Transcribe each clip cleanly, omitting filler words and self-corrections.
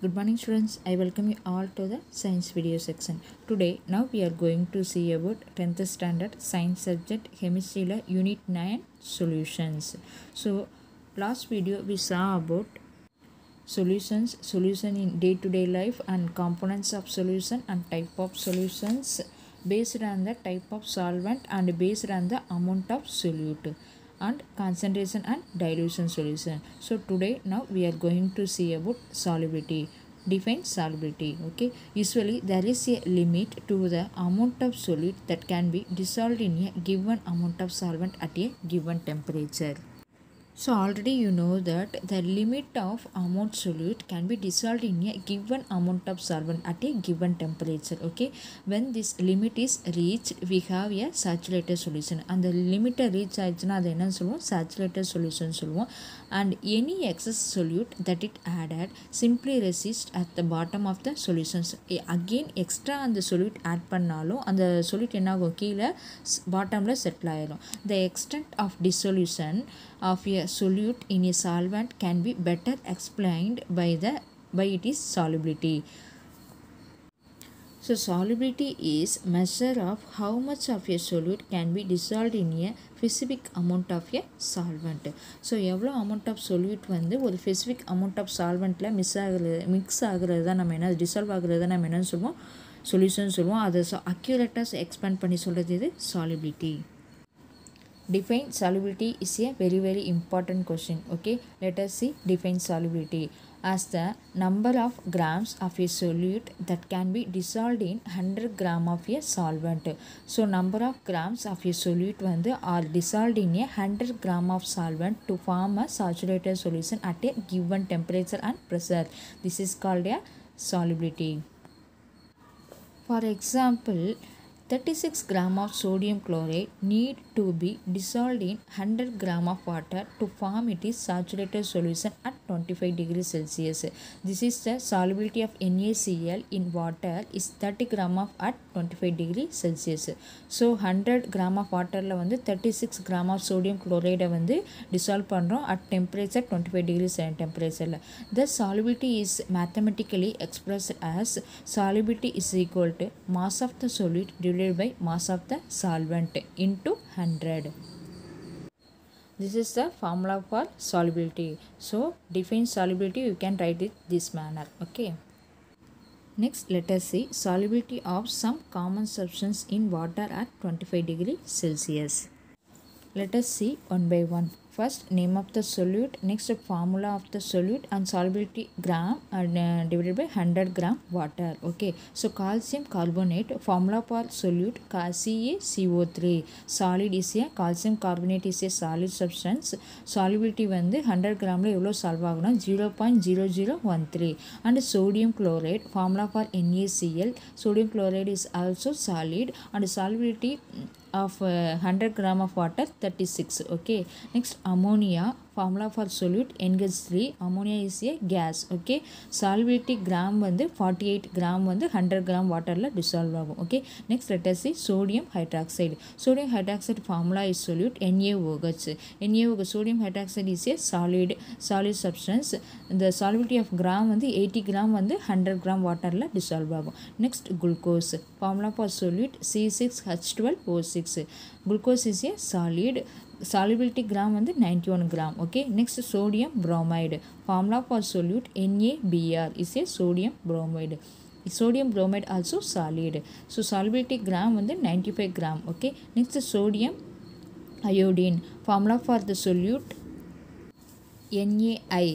Good morning students, I welcome you all to the science video section. Today, now we are going to see about 10th standard science subject chemistry unit 9 solutions. So, last video we saw about solution in day-to-day life and components of solution and type of solutions based on the type of solvent and based on the amount of solute and concentration and dilution solution. So today now we are going to see about solubility. Define solubility. Okay, usually there is a limit to the amount of solute that can be dissolved in a given amount of solvent at a given temperature. So already you know that the limit of amount solute can be dissolved in a given amount of solvent at a given temperature. Okay, when this limit is reached, we have a saturated solution. And the limit reach ஆயிடுச்சுனா அது என்ன சொல்லுவோம்? Saturated solution சொல்லுவோம். And any excess solute that it added simply resists at the bottom of the solutions. Again extra அந்த solute add பண்ணாலும் அந்த solute என்ன ஆகும்? கீழே bottomல settle ஆயிடும். The extent of dissolution of a solute in a solvent can be better explained by its solubility. So solubility is measure of how much of a solute can be dissolved in a specific amount of a solvent. So எவ்வளோ amount of solute வந்து ஒரு specific amount of solventல mix ஆகுறது தான் நம்ம என்ன dissolve ஆகுறது தான் நம்ம என்ன சொல்லுவோம்? Solution சொல்லுவோம். அதை accurateாக expand பண்ணி சொல்கிறது இது solubility. Define solubility is a very important question. Okay, let us see define solubility as the number of grams of a solute that can be dissolved in 100 gram of a solvent. So number of grams of a solute வந்து are dissolved in a 100 gram of solvent to form a saturated solution at a given temperature and pressure. This is called a solubility. For example, 36 gram of sodium chloride need to be dissolved in 100 gram of water to form its saturated solution at 25 degrees Celsius. This is the solubility of NaCl in water is 30 gram of at 25 degrees Celsius. So 100 gram of water la வந்து 36 gram of sodium chloride வந்து dissolve பண்றோம் at temperature 25 degrees temperature. The solubility is mathematically expressed as solubility is equal to mass of the solute divided by mass of the solvent into 100. This is the formula for solubility. So define solubility, you can write it this manner. Okay, next let us see solubility of some common substance in water at 25 degrees Celsius. Let us see one by one. First, name of the solute, next formula of the solute and solubility gram divided by 100 gram water. Okay, so calcium carbonate, formula for solute CaCO3. Solid is a calcium carbonate is a solid substance. Solubility வந்து 100 gramல எவ்வளோ solve ஆகுனா 0.0013. And sodium chloride, formula for NaCl. Sodium chloride is also solid and solubility of 100 gram of water 36. Okay, next ammonia, formula for solute NH3. ammonia is a gas. Okay, solubility gram வந்து 48 gram வந்து 100 gram waterல dissolve ஆகும். Okay, next let us see sodium hydroxide. Sodium hydroxide formula is solute NaOH. Sodium hydroxide is a solid substance. The solubility of gram வந்து 80 gram வந்து 100 gram waterல dissolve ஆகும். Next glucose, formula for solute C6H12O6. Glucose is a solid. Solubility gram வந்து 91 gram. Okay, next sodium bromide, formula for solute NaBr is a sodium bromide. Sodium bromide also solid. So solubility gram வந்து 95 gram. Okay, next sodium iodine, formula for the solute NaI.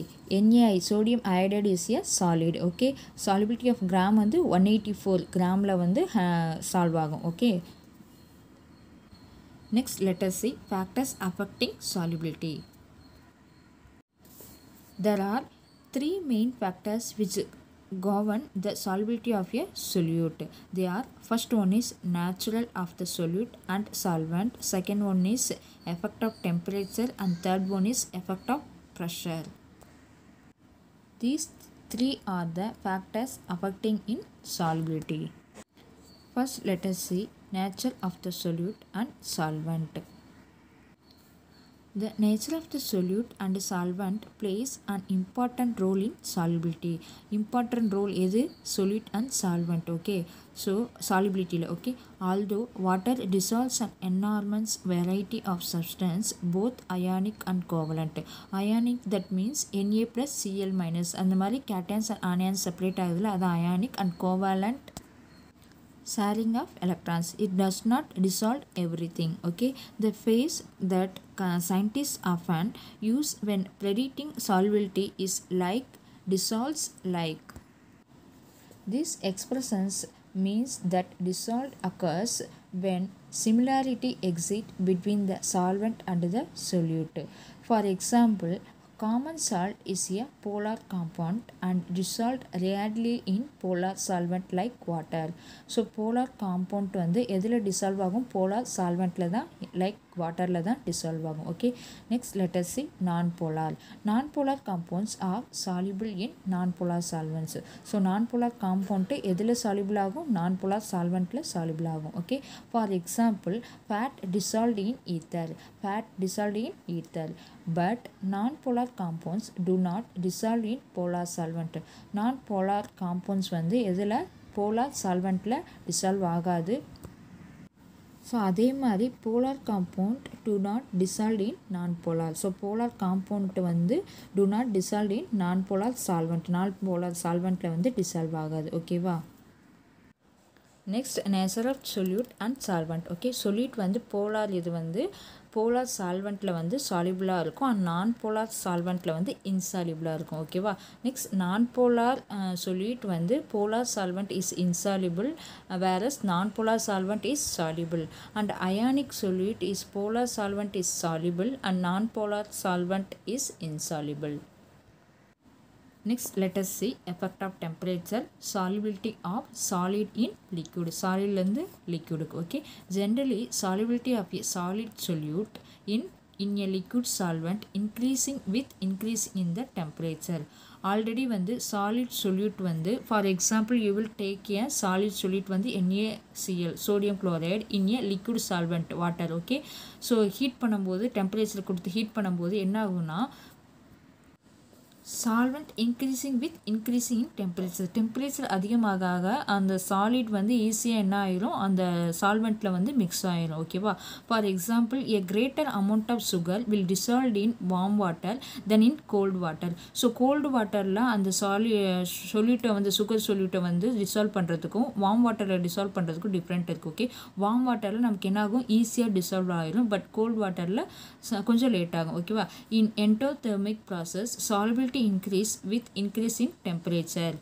Sodium iodide is a solid. Okay, solubility of gram வந்து 184 gramல வந்து solve ஆகும். Okay, next let us see factors affecting solubility. There are three main factors which govern the solubility of a solute. They are, first one is natural of the solute and solvent, second one is effect of temperature, and third one is effect of pressure. These three are the factors affecting in solubility. First let us see nature of the solute and solvent. The nature of the solute and solvent plays an important role in solubility. Important role is solute and solvent. Okay, so solubility. Okay, although water dissolves an enormous variety of substance, both ionic and covalent. Ionic, that means Na plus Cl minus. அந்த மாதிரி cations and anions separate ஆகுதுல, அது ionic. And covalent, sharing of electrons. It does not dissolve everything. Okay, the phrase that scientists often use when predicting solubility is like dissolves like. These expressions means that dissolved occurs when similarity exists between the solvent and the solute. For example, common salt is a polar compound and dissolved rarely in polar solvent like water. So polar compound வந்து எதில் dissolve ஆகும்? polar solventல தான், like waterல தான் dissolve ஆகும். Okay, next let us see non-polar. Non-polar compounds are soluble in non-polar solvents. So non-polar compound எதில் soluble ஆகும்? non-polar solventல soluble ஆகும். Okay, for example, fat dissolved in ether. Fat dissolved in ether. But non-polar compounds do not dissolve in polar solvent. Non-polar compounds வந்து எதில்? polar solventல dissolve ஆகாது. So அதே மாதிரி polar compound do not dissolve in non-polar. So polar compound வந்து do not dissolve in non-polar solvent. non-polar solventல வந்து dissolve ஆகாது. ஓகேவா? Next nature of solute and solvent. Okay, solute வந்து போலார், இது வந்து போலார் சால்வெண்ட்டில் வந்து சாலிபிளாக இருக்கும். அண்ட் நான் போலார் சால்வெண்ட்டில் வந்து இன்சாலிபிளாக இருக்கும். ஓகேவா? நெக்ஸ்ட் நான் போலார் solute வந்து polar solvent is insoluble, whereas non polar solvent is soluble. And ionic solute is polar solvent is soluble and non polar solvent is insoluble. Next, let us see effect of temperature, solubility of solid in liquid. Solid and liquid. Okay, generally solubility of a solid solute in a liquid solvent increasing with increase in the temperature. Already வந்து solid solute வந்து, for example you will take a solid solute வந்து NaCl, sodium chloride, in a liquid solvent water. Okay, so heat பண்ணும்போது temperature கொடுத்து heat பண்ணும்போது என்ன ஆகும்னா, solvent increasing with increasing in temperature. Temperature அதிகமாக அந்த சாலிட் வந்து ஈஸியாக என்ன ஆயிரும், அந்த சால்வெண்ட்டில் வந்து மிக்ஸ் ஆயிரும். ஓகேவா? For example, a greater amount of sugar will dissolve in warm water then in cold water. So cold வாட்டரில் அந்த சொல்யூட்டை வந்து சுகர் சொல்யூட்டை வந்து டிசால்வ் பண்ணுறதுக்கும் வார்ம் வாட்டரில் டிசால்வ் பண்ணுறதுக்கும் டிஃப்ரெண்ட் இருக்குது. ஓகே, வார்ம் வாட்டரில் நமக்கு என்ன ஆகும், ஈஸியாக டிசால்வ் ஆயிரும். பட் கோல்டு வாட்டரில் கொஞ்சம் லேட் ஆகும். ஓகேவா? In endothermic process solubility increase with increase in temperature.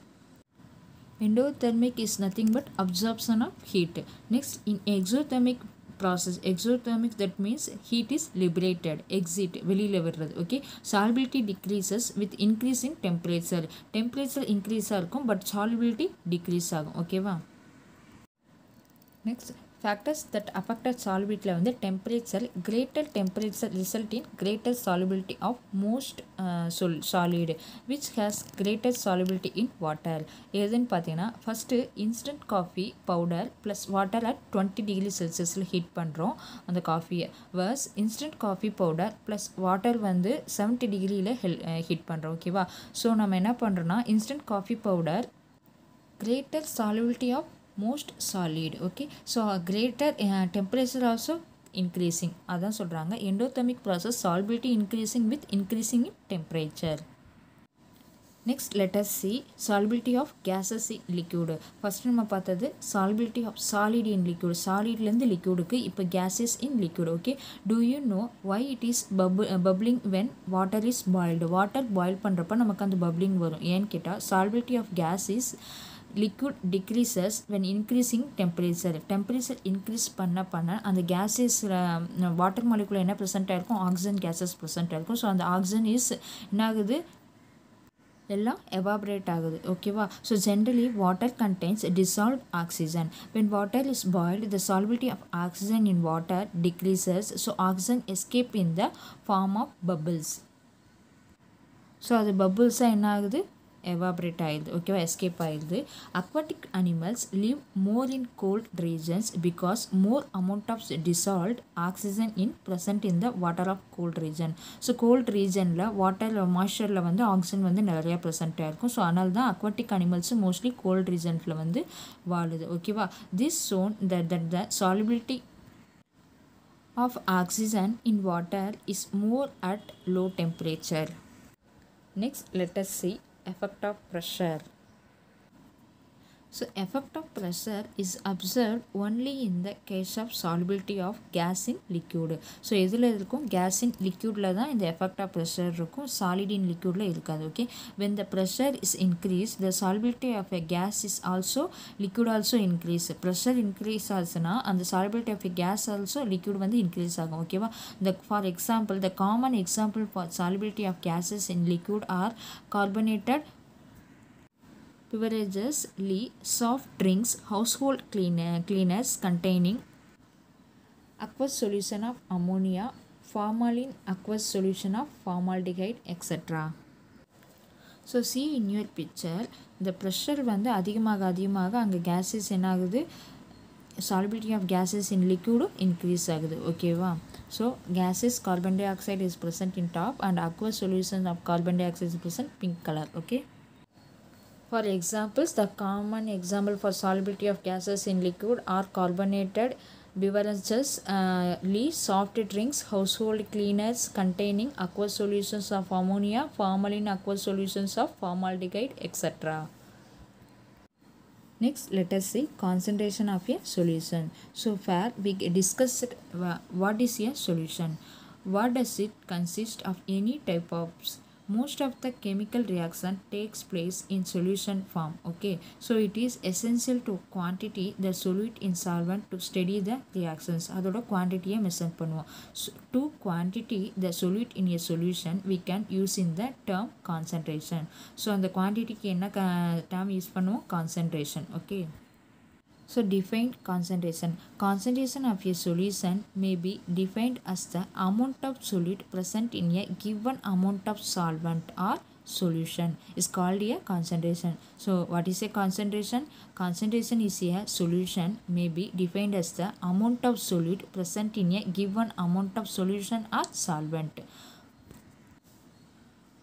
Endothermic is nothing but absorption of heat. Next, in exothermic process, exothermic, that means heat is liberated, exit, வெளியில வருது. Okay, solubility decreases with increase in temperature. Temperature increase ஆகும் but solubility decrease ஆகும். ஓகேவா? Next, factors that affected solubility வந்து temperature. Greater temperature result in greater solubility of most solid which has greater solubility in water. எதுன்னு பார்த்தீங்கன்னா, first instant coffee powder plus water at 20 degree செல்சியஸில் heat பண்ணுறோம் அந்த காஃபியை. Versus instant coffee powder plus water வந்து 70 டிகிரியில் heat பண்ணுறோம். ஓகேவா? ஸோ நம்ம என்ன பண்ணுறோன்னா, instant coffee powder greater solubility of most solid. Okay, so greater temperature also increasing, அதான் சொல்கிறாங்க endothermic process solubility increasing with increasing in temperature. Next, let us see solubility of gases in liquid. First நம்ம பார்த்தது solubility of solid in liquid. solidலேருந்து liquidக்கு இப்போ gases in liquid. Okay, do you know why it is bubbling when water is boiled? water boil பண்ணுறப்ப நமக்கு அந்த bubbling வரும். ஏன்னு கேட்டால் solubility of gas is liquid decreases when increasing temperature. temperature increase பண்ண அந்த gases water மாலிகுல என்ன present ஆயிருக்கும், ஆக்சிஜன் கேஸஸ் ப்ரெசென்ட் ஆயிருக்கும். ஸோ அந்த ஆக்சிஜன் இஸ் என்ன ஆகுது, எல்லாம் எவாபரேட் ஆகுது. ஓகேவா? So generally water contains dissolved oxygen. when water is boiled, the solubility of oxygen in water decreases, so oxygen escape in the form of bubbles. So அது பபுள்ஸாக என்ன ஆகுது, evaporate ஆயிடுது ஓகேவா எஸ்கேப் ஆயிடுது. aquatic animals live more in cold regions because more amount of dissolved oxygen in present in the water of cold region. So cold ரீஜனில் water மாய்ஸ்சரில் வந்து oxygen வந்து நிறையா ப்ரெசென்ட்டாக இருக்கும். ஸோ அதனால தான் அக்வாட்டிக் அனிமல்ஸ் மோஸ்ட்லி கோல்ட் ரீஜன்ஸில் வந்து வாழுது ஓகேவா. This shown that the solubility of oxygen in water is more at low temperature. Next, let us see effect of pressure. So effect of pressure is observed only in the case of solubility of gas in liquid. So எதில் இருக்கும் gas in liquidல தான் இந்த effect of pressure இருக்கும், solid in liquidல இருக்காது. Okay, when the pressure is increased, the solubility of a gas is also liquid also increase. Pressure increase ஆச்சுன்னா அந்த solubility of a gas also liquid வந்து increase ஆகும் ஓகேவா. For example, the common example for solubility of gases in liquid are carbonated beverages, soft drinks, household cleaners containing aqueous solution of ammonia, formalin aqueous solution of formaldehyde, etc. So see in your picture, the pressure வந்து அதிகமாக அங்கே gases என்ன ஆகுது, solubility of gases in liquid increase ஆகுது ஓகேவா. So gases carbon dioxide is present in top and aqueous solution of carbon dioxide is present pink color. Okay. For examples, the common example for solubility of gases in liquid are carbonated beverages, soft drinks, household cleaners containing aqueous solutions of ammonia, formalin aqueous solutions of formaldehyde, etc. Next, let us see concentration of a solution. So far we discussed what is a solution. What does it consist of? Any type of most of the chemical reaction takes place in solution form. Okay, so it is essential to quantity the solute in solvent to steady the reactions. அதோட quantity measure பண்ணுவோம். To quantity the solute in a solution we can use in the term concentration. So அந்த quantityக்கு என்ன term use பண்ணுவோம், concentration. Okay. So define concentration. Concentration of a solution may be defined as the amount of solute present in a given amount of solvent or solution is called a concentration. So what is a concentration? Concentration is a solution may be defined as the amount of solute present in a given amount of solution or solvent.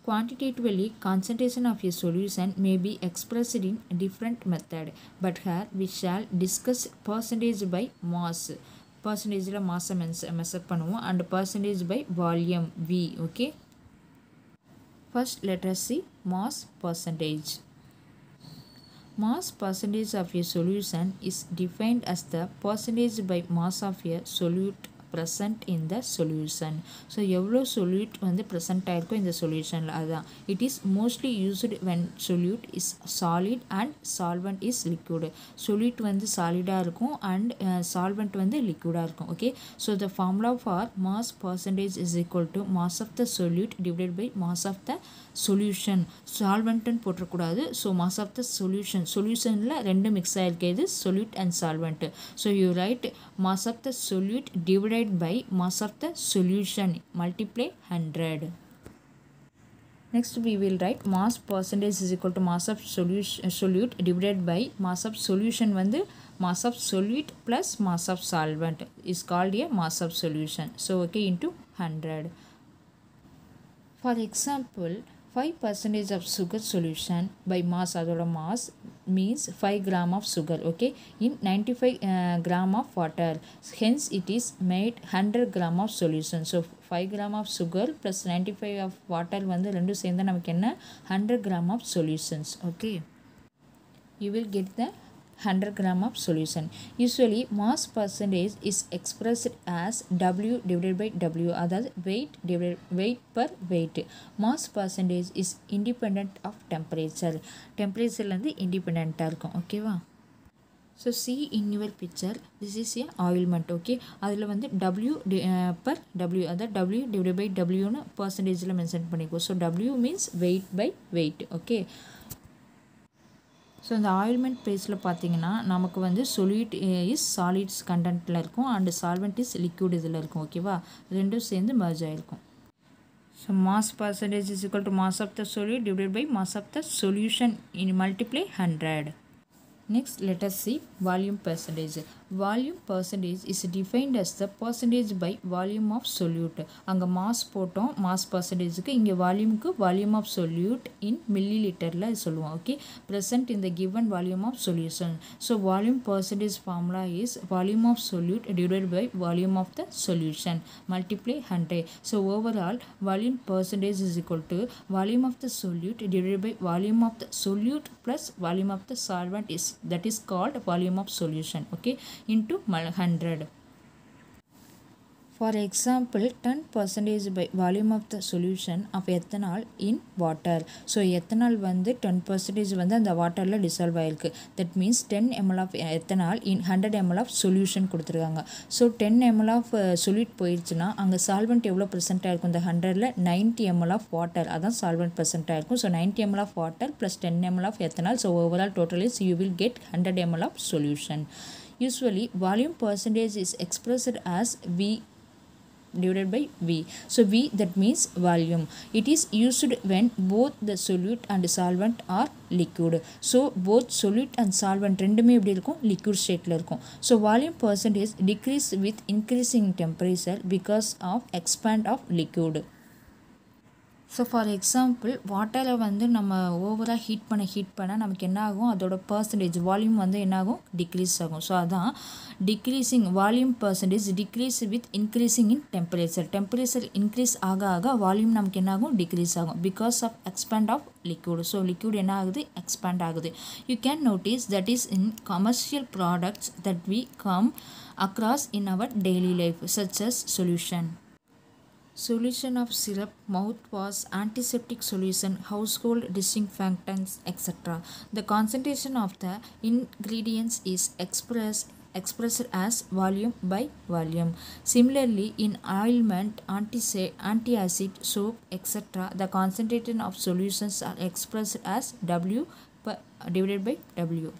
Quantitatively, concentration of a solution may be expressed in different method, but here we shall discuss percentage by mass. Percentage la mass measure பண்ணுவோம் and percentage by volume V. Okay. First, let us see mass percentage. Mass percentage of a solution is defined as the percentage by mass of a solute present in the solution. So எவ்வளோ solute வந்து present ஆயிருக்கும் இந்த solutionல அதுதான். It is mostly used when solute is solid and solvent is liquid. Solute வந்து solid இருக்கும் and solvent வந்து liquid இருக்கும். Okay, so the formula for mass percentage is equal to mass of the solute divided by mass of the solution. Solvent ன்னு போட்டுறக்கூடாது. So mass of the solution. Solutionல ரெண்டு mix ஆயிருக்கிறது solute and solvent. So you write mass of the solute divided by mass of the solution multiply 100. Next we will write mass percentage is equal to mass of solute divided by mass of solution வந்து mass of solute plus mass of solvent is called a mass of solution. So okay, into 100. For example, 5% of sugar solution by mass, அதோட mass means 5 gram of sugar, okay, in 95 gram of water. Hence it is made 100 gram of solution. So 5 gram of sugar plus 95 of water வந்து ரெண்டும் சேர்ந்தா நமக்கு என்ன 100 gram of solutions. Okay, you will get the 100 gram of solution. Usually mass percentage is expressed as W divided by W, அதாவது weight per weight. Mass percentage is independent of temperature. Temperatureலேருந்து இண்டிபெண்ட்டாக இருக்கும் ஓகேவா. So see in your picture, this is a oilment. Okay, அதில் வந்து W per W, அதாவது W divided by Wன்னு percentageல mention பண்ணிக்கோ. So W means weight by weight. Okay, so இந்த ointment பேஸில் பார்த்தீங்கன்னா நமக்கு வந்து solute இஸ் சாலிட்ஸ் கண்டென்ட்டில் இருக்கும் அண்ட் சால்வெண்ட் இஸ் லிக்விட் இதில் இருக்கும் ஓகேவா, ரெண்டும் சேர்ந்து மர்ஜ் ஆகிருக்கும். So mass percentage is equal to mass of the solute divided by mass of the solution in multiply 100. Next, let us see volume percentage. Volume percentage is defined as the percentage by volume of solute. அங்கே mass போட்டோம் mass percentageக்கு இங்கே volumeக்கு volume of solute in milliliterல சொல்லுவோம். Okay, present in the given volume of solution. So volume percentage formula is volume of solute divided by volume of the solution multiply 100. So overall volume percentage is equal to volume of the solute divided by volume of the solute plus volume of the solvent is that is called volume of solution, okay, into 100. For example, 10% by volume of the solution of ethanol in water. So ethanol வந்து 10% வந்து அந்த வாட்டரில் dissolve ஆயிருக்கு. That means 10 ml of ethanol in 100 ml of solution கொடுத்துருக்காங்க. So 10 ml of solute போயிடுச்சுன்னா அங்கே solvent எவ்வளோ பெர்சென்ட்டாக இருக்கும்? இந்த 100ல் 90 ml of water அதான் சால்வெண்ட் பெர்சென்ட்டாக இருக்கும். So 90 ml of water plus 10 ml of ethanol. So overall total is you will get 100 ml of solution. Usually volume percentage is expressed as V divided by V. So V, that means volume. It is used when both the solute and solvent are liquid. So both solute and solvent ரெண்டுமே எப்படி இருக்கும்? liquid stateல இருக்கும். So volume percentage decrease with increasing temperature because of expand of liquid. So for example வாட்டரை வந்து நம்ம ஓவராக heat பண்ண நமக்கு என்ன ஆகும்? அதோட பர்சன்டேஜ் வால்யூம் வந்து என்ன ஆகும்? டிக்ரீஸ் ஆகும். ஸோ அதான் decreasing volume percentage decrease with increasing in temperature increase ஆக ஆக வால்யூம் நமக்கு என்ன ஆகும்? டிக்ரீஸ் ஆகும் because of expand of liquid. So liquid என்ன ஆகுது? expand ஆகுது. You can notice that is in commercial products that we come across in our daily life such as solution. Solution of syrup, mouthwash, antiseptic solution, household disinfectants, etc. The concentration of the ingredients is expressed as volume by volume. Similarly, in ointment, anti-acid, soap, etc., the concentration of solutions are expressed as W divided by W.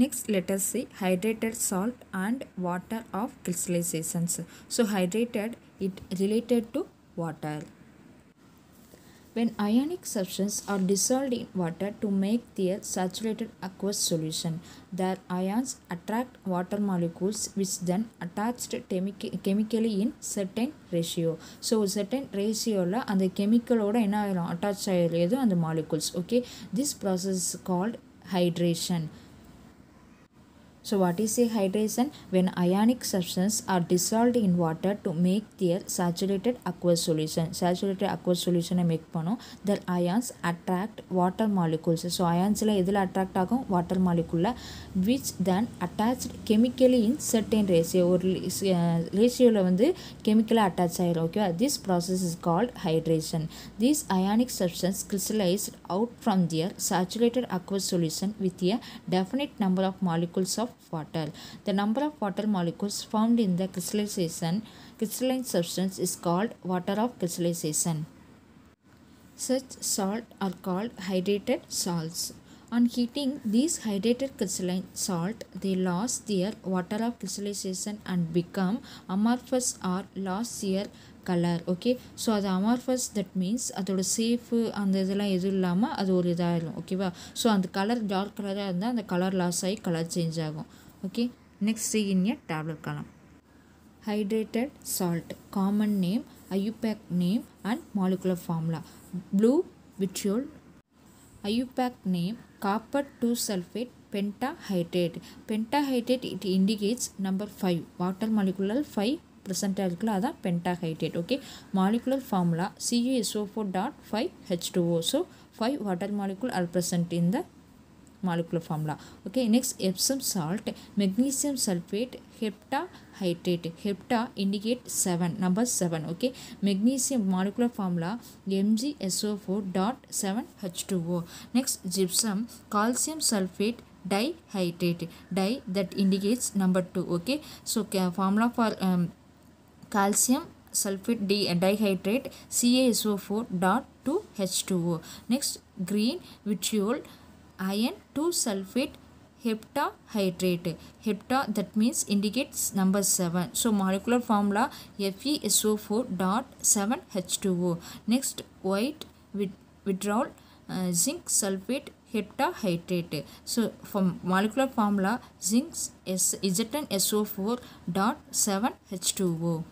Next, let us see hydrated salt and water of crystallizations. So hydrated, it related to water. When ionic substances are dissolved in water to make their saturated aqueous solution, their ions attract water molecules which then attached chemically in certain ratio. So certain ratio la and chemical oda enna agum attach aayirudhu and molecules. Okay, this process is called hydration. So what is a hydration? When ionic substances are dissolved in water to make their saturated aqueous solution. Saturated aqueous solution make pannom, their ions attract water molecules. So ions la edhula attract agum? Water molecule which then attached chemically in certain ratio. Or ratio la vandu chemical attach ayirum. Okay, this process is called hydration. These ionic substances crystallized out from their saturated aqueous solution with a definite number of molecules of water. The number of water molecules found in the crystalline substance is called water of crystallization. Such salts are called hydrated salts. On heating these hydrated crystalline salt, they lose their water of crystallization and become amorphous or lose their color. Okay, so அது amorphous, that means அதோட safe அந்த இதெல்லாம் எதுவும் இல்லாமல் அது ஒரு இதாகிடும். ஓகேவா? ஸோ அந்த கலர் டார்க் கலராக இருந்தால் அந்த கலர் லாஸ் ஆகி கலர் சேஞ்ச் ஆகும். Okay, next see in a tabular column. Hydrated salt, common name, IUPAC name and molecular formula. Blue vitriol, IUPAC name, copper 2 sulfate pentahydrate. Pentahydrate, it indicates number 5. Water molecule 5% இருக்குல்ல, அதான் pentahydrate. Okay, molecular formula CuSO4.5H2O. So 5 water molecule are present in the molecular formula. Okay, next Epsom salt, magnesium sulfate heptahydrate. Hepta indicate 7, number 7. Okay, magnesium molecular formula MgSO4.7H2O. Next gypsum, calcium sulfate dihydrate. Di, that indicates number 2. Okay, so formula for calcium sulfate dihydrate CaSO4.2H2O. Next green vitriol, iron 2 sulfate heptahydrate. Hepta, that means indicates number 7. So molecular formula FeSO4 dot 7H2O. Next, white withdrawal zinc sulfate heptahydrate. So from molecular formula zinc Zn-SO4 dot 7H2O.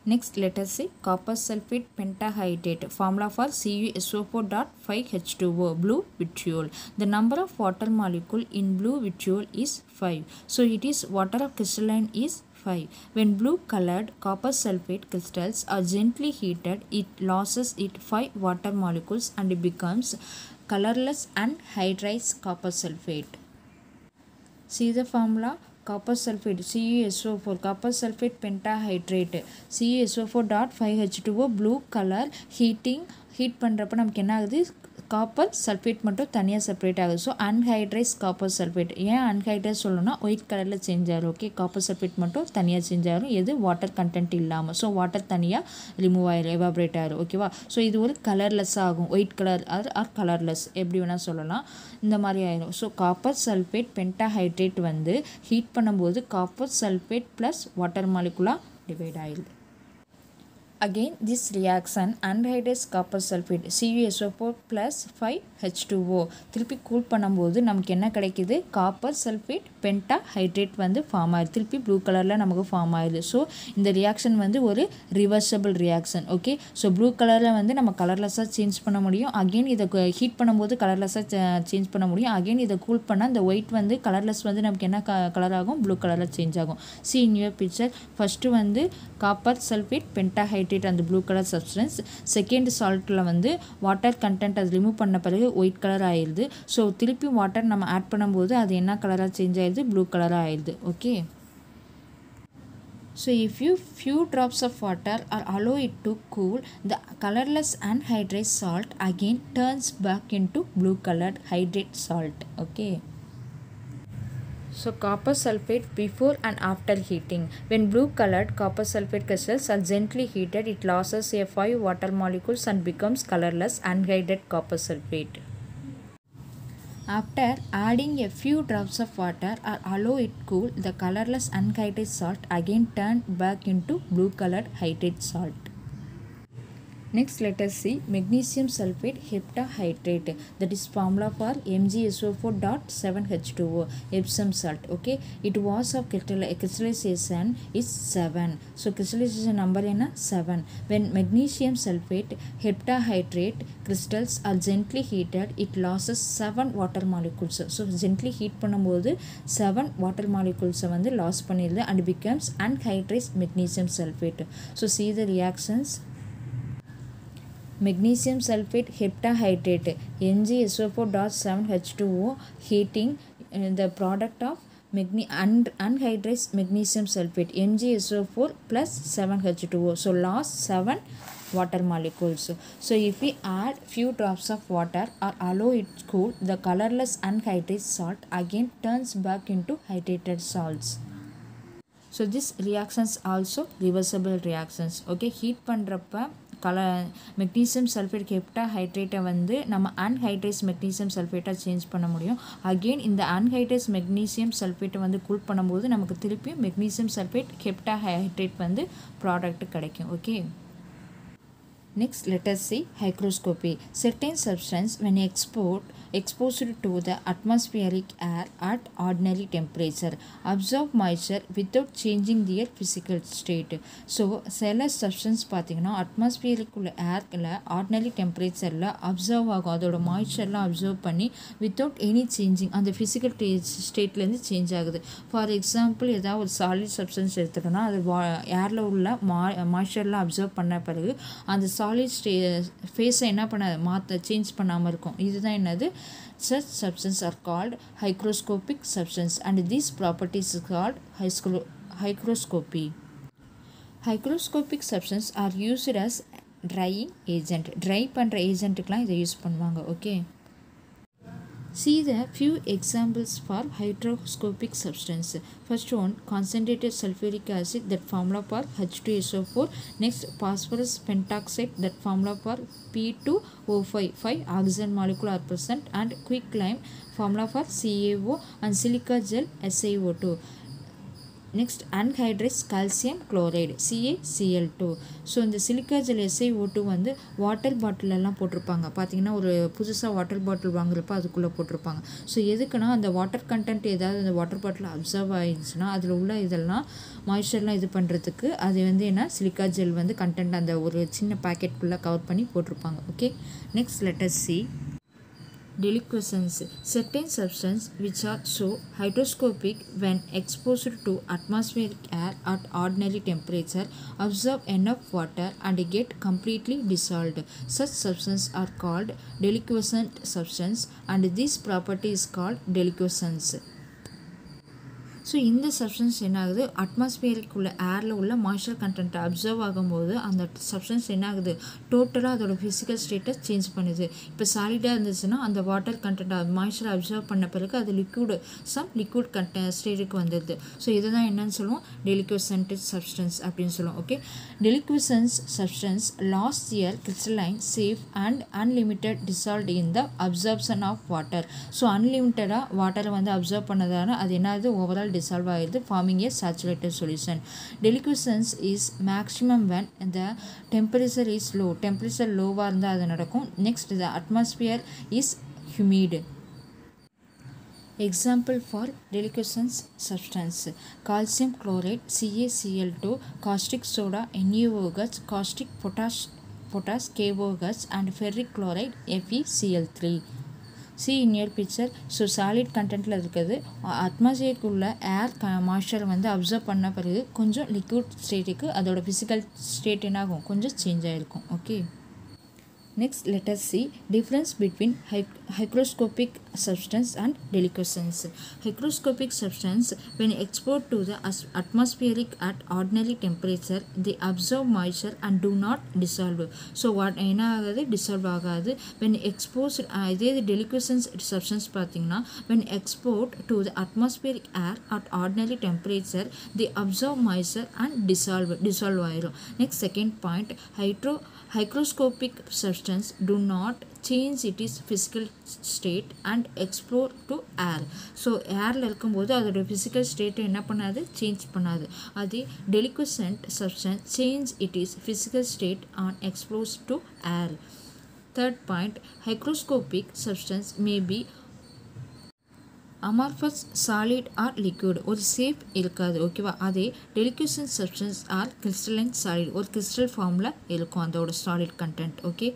Next, let us see copper sulfate pentahydrate. Formula for CuSO4.5H2O, blue vitriol. The number of water molecule in blue vitriol is 5. So it is water of crystalline is 5. When blue colored copper sulfate crystals are gently heated, it loses its 5 water molecules and it becomes colorless anhydrous copper sulfate. See the formula. Copper sulfate CuSO4 copper sulfate pentahydrate CuSO4 dot 5H2O blue color heat பண்ணுறப்ப நமக்கு என்ன ஆகுது copper sulphate மட்டும் தனியாக separate ஆகுது so அன்ஹைட்ரைஸ் copper sulphate ஏன் அன்ஹைட்ரைஸ் சொல்லணும்னா white கலரில் சேஞ்ச் ஆகும் ஓகே காப்பர் சல்ஃபேட் மட்டும் தனியாக சேஞ்ச் ஆகும் எது வாட்டர் கண்டென்ட் இல்லாமல் ஸோ வாட்டர் தனியாக ரிமூவ் ஆகிடும் எவாப்ரேட் ஆகிடும் ஓகேவா ஸோ இது ஒரு கலர்லெஸ் ஆகும் ஒயிட் கலர் ஆர் கலர்லெஸ் எப்படி வேணால் சொல்லலாம் இந்த மாதிரி ஆயிடும் ஸோ காப்பர் சல்ஃபேட் பென்டாஹைட்ரேட் வந்து ஹீட் பண்ணும்போது காப்பர் சல்ஃபேட் ப்ளஸ் வாட்டர் மாலிகுலாக டிவைட் ஆகிடுது Again, this reaction anhydrous copper sulfate CuSO4 plus 5H2O திருப்பி கூல் பண்ணும்போது நமக்கு என்ன கிடைக்குது காப்பர் சல்ஃபேட் பென்டாஹைட்ரேட் வந்து ஃபார்ம் ஆயிடுது திருப்பி ப்ளூ கலரில் நமக்கு ஃபார்ம் ஆயிடுது ஸோ இந்த ரியாக்ஷன் வந்து ஒரு reversible reaction okay so blue கலரில் வந்து நம்ம கலர்லெஸ்ஸாக சேஞ்ச் பண்ண முடியும் அகெயின் இதை ஹீட் பண்ணும்போது கலர்லெஸ்ஸாக சேஞ்ச் பண்ண முடியும் அகெயின் இதை கூல் பண்ணால் இந்த ஒயிட் வந்து கலர்லெஸ் வந்து நமக்கு என்ன கலர் ஆகும் ப்ளூ கலரில் சேஞ்ச் ஆகும் C in your picture first வந்து காப்பர் சல்ஃபேட் பென்டாஹைட்ரேட் அந்த ப்ளூ கலர் சப்ஸ்டன்ஸ் செகண்ட் சால்ட்டில் வந்து வாட்டர் கண்டென்ட் அது ரிமூவ் பண்ண பிறகு ஒயிட் கலர் ஆயிடுது ஸோ திருப்பி வாட்டர் நம்ம ஆட் பண்ணும்போது அது என்ன கலராக சேஞ்ச் ஆயிடுது ப்ளூ கலராக ஆயிடுது okay So if you few drops of water or allow it to cool, the colorless anhydrous salt again turns back into blue colored hydrate salt okay. So copper sulfate before and after heating. When blue colored copper sulfate crystals are gently heated, it loses a 5 water molecules and becomes colorless anhydrous copper sulfate. After adding a few drops of water or allow it cool, the colorless anhydrous salt again turn back into blue colored hydrate salt. Next, let us see magnesium sulfate heptahydrate, that is formula for MgSO4.7H2O, Epsom salt. Okay, it was of crystallization is 7. So crystallization number is 7. When magnesium sulfate heptahydrate crystals are gently heated, it loses 7 water molecules. So gently heat பண்ணும்போது 7 water molecules வந்து loss பண்ணிடுது and becomes anhydrous magnesium sulfate. So see the reactions. Magnesium sulfate heptahydrate MgSO4.7H2O heating the product of anhydrous magnesium sulfate MgSO4 plus 7H2O so lost 7 water molecules. So if we add few drops of water or allow it cool, the colorless anhydrous salt again turns back into hydrated salts. So this reactions also reversible reactions okay. Heat பண்ணுறப்ப magnesium sulphate ஹெப்டாஹைட்ரேட்டை வந்து நம்ம anhydrase magnesium சல்ஃபேட்டாக change பண்ண முடியும் again இந்த anhydrase magnesium சல்ஃபேட்டை வந்து cool பண்ணும்போது நமக்கு திருப்பி மெக்னீசியம் சல்ஃபேட் ஹெப்டாஹைட்ரேட் வந்து ப்ராடக்ட் கிடைக்கும் okay Next, let us see hygroscopy. Certain substance when exposed to the atmospheric air at ordinary temperature absorb moisture without changing their physical state. So சில substance பார்த்தீங்கன்னா atmospheric உள்ள ஏர்ல ordinary டெம்பரேச்சரில் observe ஆகும் அதோட மாய்ச்சர்லாம் observe பண்ணி without any changing அந்த physical ஸ்டேட்லேருந்து change ஆகுது ஃபார் எக்ஸாம்பிள் ஏதாவது ஒரு சாலிட் சப்ஸ்டன்ஸ் எடுத்துட்டோம்னா அது ஏரில் உள்ள மாய்ச்சர்லாம் அப்சர்வ் பண்ண பிறகு அந்த சாலிட் ஃபேஸை என்ன பண்ண சேஞ்ச் பண்ணாமல் இருக்கும் இதுதான் என்னது such substances are called hygroscopic substance and these properties is called hygroscopy. Hygroscopic substances are used as drying agent dry பண்ணுற ஏஜென்ட்டுக்கெலாம் இதை யூஸ் பண்ணுவாங்க okay See the few examples for hydroscopic substance. First one, concentrated sulfuric acid, that formula for H2SO4. Next, phosphorus pentoxide, that formula for P2O5, 5 oxygen molecule are present, and quicklime formula for CaO, and silica gel SiO2. Next, anhydrous calcium chloride CaCl2. So இந்த silica gel SiO2 வந்து water பாட்டிலெல்லாம் போட்டிருப்பாங்க. பார்த்தீங்கன்னா ஒரு புதுசாக water bottle வாங்குறப்ப அதுக்குள்ளே போட்டிருப்பாங்க. So எதுக்குன்னா அந்த வாட்டர் கண்டென்ட் ஏதாவது அந்த வாட்டர் பாட்டில் அப்சர்வ் ஆயிடுச்சுன்னா அதில் உள்ள இதெல்லாம் மாய்ஸ்சர்லாம் இது பண்ணுறதுக்கு அது வந்து என்ன சிலிக்கா ஜெல் வந்து கண்டென்ட் அந்த ஒரு சின்ன பேக்கெட்குள்ளே கவர் பண்ணி போட்டிருப்பாங்க. Okay, next let us see deliquescence. Certain substances which are so hygroscopic when exposed to atmospheric air at ordinary temperature absorb enough water and get completely dissolved. Such substances are called deliquescent substance, and this property is called deliquescence. So இந்த substance என்ன ஆகுது, அட்மாஸ்பியருக்கு உள்ள ஏரில் உள்ள moisture கண்டென்ட்டை observe ஆகும்போது அந்த substance என்ன ஆகுது, டோட்டலாக அதோட ஃபிசிக்கல் ஸ்டேட்டை சேஞ்ச் பண்ணுது. இப்போ சாலிடாக இருந்துச்சுன்னா அந்த வாட்டர் கண்டென்ட் மாய்ஸ்சரை அப்சர்வ் பண்ண பிறகு அது லிக்விட் ஸ்டேட்டுக்கு வந்துடுது. ஸோ இதுதான் என்னன்னு சொல்லுவோம், டெலிக்வசன்ட் சப்ஸ்டன்ஸ் அப்படின்னு சொல்லுவோம். Okay, deliquescence substance last year crystalline shape and unlimited dissolved in the absorption of water. So அன்லிமிட்டடாக வாட்டரை வந்து அப்சர்வ் பண்ணதால அது என்னது ஓவரால் dissolve ஆகிடுது, forming a saturated solution. Deliquescence is maximum when the temperature is low. Temperature லோவாக இருந்தால் அது நடக்கும். Next, the atmosphere is humid. Example for deliquescence substance: calcium chloride CaCl2, caustic soda NaOH, caustic potash KOH, and ferric chloride FeCl3. See in your picture. So solid கண்டென்ட்டில் இருக்குது அட்மாஸ்பியருக்கு உள்ள ஏர் moisture வந்து observe பண்ண பிறகு கொஞ்சம் லிக்விட் ஸ்டேட்டுக்கு அதோட ஃபிசிக்கல் ஸ்டேட் என்ன ஆகும், கொஞ்சம் சேஞ்ச் ஆகிருக்கும். Okay, next let us see difference between hygroscopic substance and deliquescence. Hygroscopic substance, when exposed to the atmospheric at ordinary temperature, they absorb moisture and do not dissolve. So what என்ன ஆகாது, dissolve ஆகாது. when exposed இதே deliquescence substance பார்த்தீங்கன்னா when exposed to the atmospheric air at ordinary temperature, they absorb moisture and dissolve ஆயிரும். next, second point, hygroscopic substance do not change its physical state and explore to air. So ஏரில் இருக்கும்போது அதோட physical ஸ்டேட்டை என்ன பண்ணாது, change பண்ணாது. அதே deliquescent substance change its physical state and explores to air. Third point, hygroscopic substance may be amorphous, solid or liquid. ஒரு shape இருக்காது. ஓகேவா, அதே deliquescent substance or crystalline solid, ஒரு கிறிஸ்டல் ஃபார்மில் இருக்கும் அதோட solid content. Okay,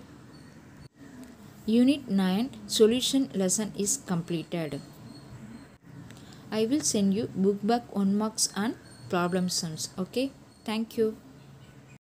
Unit 9 solution lesson is completed. I will send you book back 1 marks and problem sums. Okay, thank you.